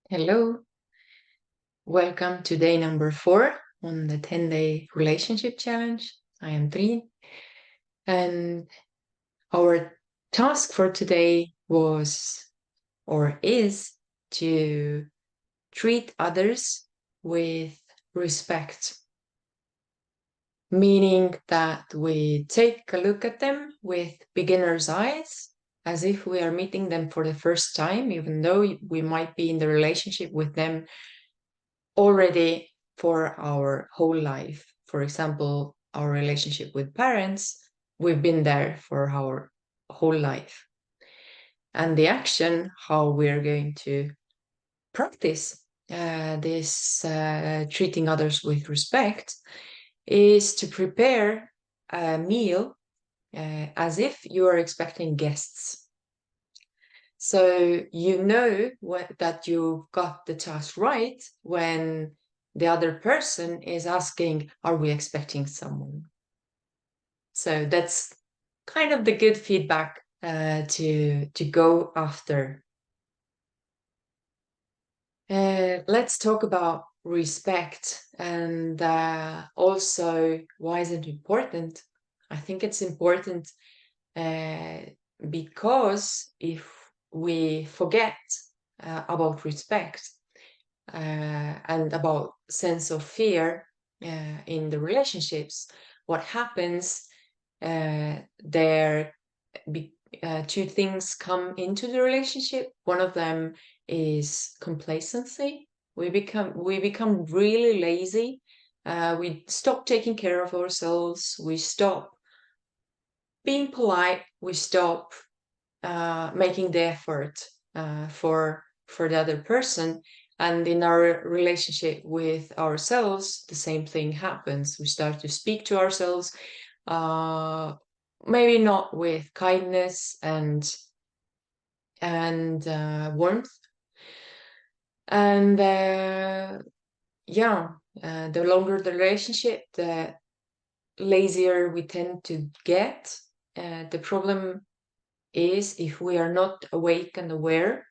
Hello, welcome to day number 4 on the 10-day relationship challenge. I am Trine, and our task for today was or is to treat others with respect, meaning that we take a look at them with beginner's eyes as if we are meeting them for the first time, even though we might be in the relationship with them already for our whole life. For example, our relationship with parents, we've been there for our whole life. And the action, how we're going to practice this treating others with respect, is to prepare a meal as if you are expecting guests. So you know that you got the task right when the other person is asking, are we expecting someone? So that's kind of the good feedback to go after. Let's talk about respect and also why is it important? I think it's important uh, because if we forget about respect and about sense of fear in the relationships, what happens there two things come into the relationship. One of them is complacency. We become really lazy. We stop taking care of ourselves. We stop being polite. We stop making the effort for the other person. And in our relationship with ourselves, the same thing happens. We start to speak to ourselves, uh, maybe not with kindness and warmth. And the longer the relationship, the lazier we tend to get. The problem is if we are not awake and aware,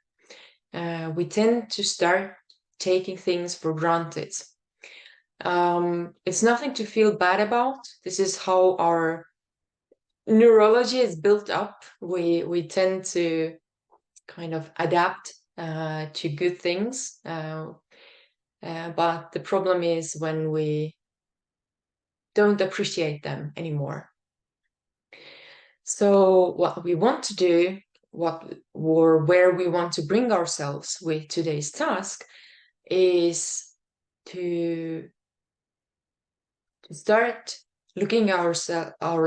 we tend to start taking things for granted. It's nothing to feel bad about. This is how our neurology is built up. We tend to kind of adapt to good things, but the problem is when we don't appreciate them anymore. So what we want to do, where we want to bring ourselves with today's task, is to start looking our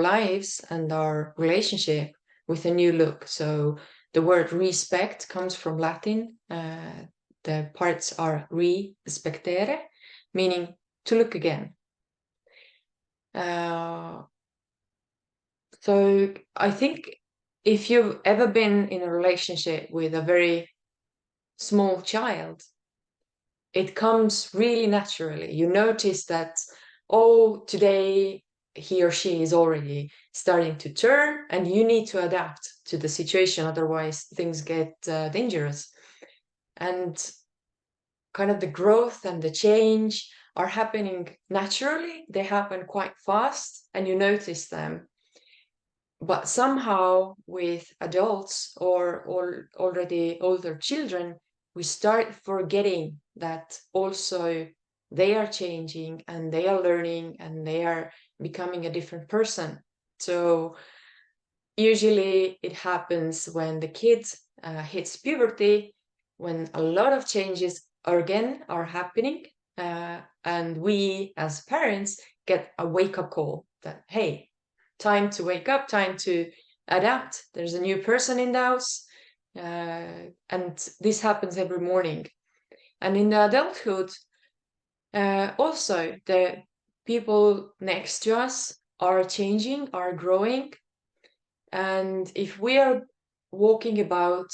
lives and our relationship with a new look. So the word respect comes from Latin. The parts are re-spectere, meaning to look again. So I think if you've ever been in a relationship with a very small child, it comes really naturally. You notice that, oh, today he or she is already starting to turn, and you need to adapt to the situation. Otherwise, things get dangerous. And kind of the growth and the change are happening naturally. They happen quite fast, and you notice them. But somehow, with adults or already older children, we start forgetting that also they are changing and they are learning and they are becoming a different person. So usually it happens when the kid hits puberty, when a lot of changes are happening, and we as parents get a wake-up call that, hey, time to wake up, time to adapt. There's a new person in the house, and this happens every morning. And in the adulthood, also the people next to us are changing, are growing, and if we are walking about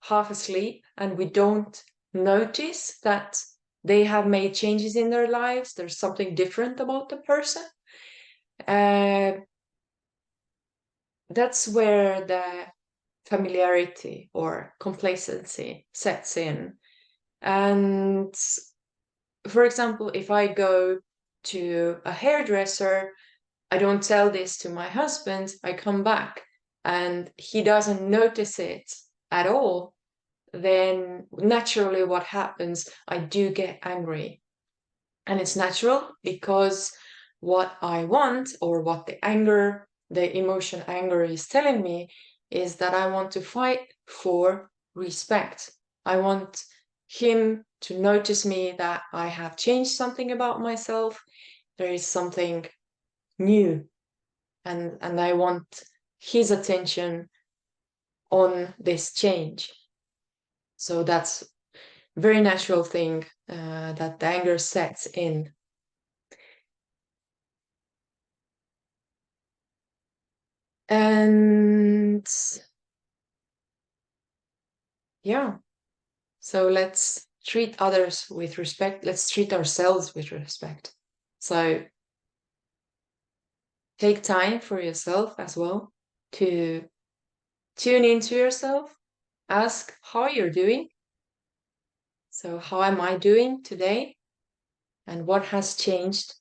half asleep and we don't notice that they have made changes in their lives, there's something different about the person, uh, that's where the familiarity or complacency sets in. And for example, if I go to a hairdresser, I don't tell this to my husband, I come back and he doesn't notice it at all, then naturally what happens, I do get angry. And it's natural because what I want, or what the emotion anger is telling me, is that I want to fight for respect. I want him to notice me, that I have changed something about myself. There is something new, and I want his attention on this change. So that's a very natural thing that the anger sets in. And yeah, so let's treat others with respect. Let's treat ourselves with respect. So take time for yourself as well, to tune into yourself. Ask how you're doing. So, how am I doing today? And what has changed?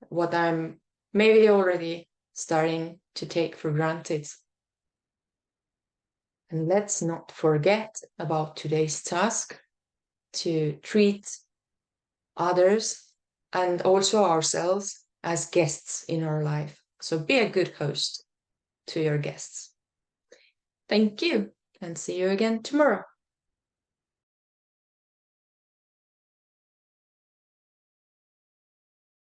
What I'm maybe already starting to take for granted. And let's not forget about today's task, to treat others and also ourselves as guests in our life. So be a good host to your guests. Thank you, and see you again tomorrow.